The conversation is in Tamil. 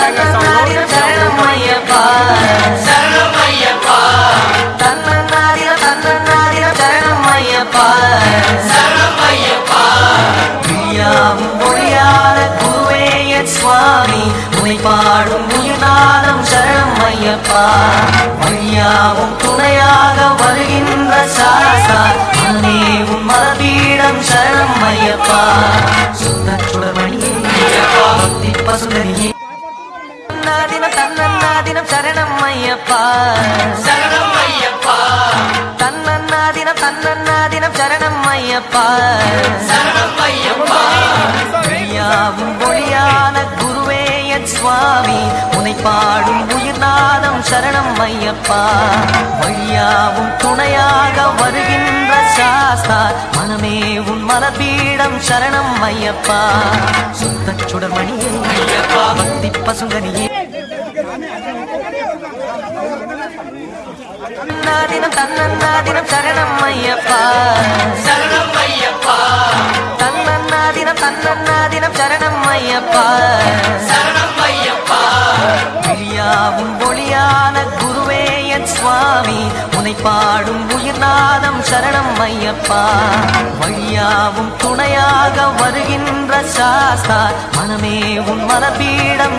தன்னன்னாதினம் சரணம் ஐயப்பா சரணம் ஐயப்பா தன்னன்னாதினம் சரணம் ஐயப்பா சரணம் ஐயப்பா பிரியாவும் மொழியாத குருவே என் சுவாமி உனை பாடும் உயிர்நாதம் சரணம் ஐயப்பா வழியாவும் துணையாக வருகின்ற சாஸ்தா அன்னேவும் மலபீடம் சரணம் ஐயப்பா சுடமணியே பக்தி பசுந்தரியே தன்னன்னாதினம் சரணம் ஐயப்பா சரணம் ஐயப்பா தன்னன்னாதினம் சரணம் ஐயப்பா சரணம் ஐயப்பா பிரியாவும் மொழியான குருவே என் சுவாமி உனை பாடும் உயிர்நாதம் சரணம் ஐயப்பா வழியாவும் துணையாக வருகின்ற சாஸ்தா மனமே உன் மலபீடம் சரணம் ஐயப்பா சுத்த சுடமணியே பக்தி பசுங்கனியே தன்னன்னாதினம் சரணம் ஐயப்பா சரணம் ஐயப்பா தன்னன்னாதினம் சரணம் ஐயப்பா சரணம் ஐயப்பா பிரியாவும் ஒளியான குருவே என் சுவாமி உனை பாடும் உயிர்நாதம் சரணம் ஐயப்பா வழியாவும் துணையாக வருகின்ற சாஸ்தா மனமே உன் மலபீடம்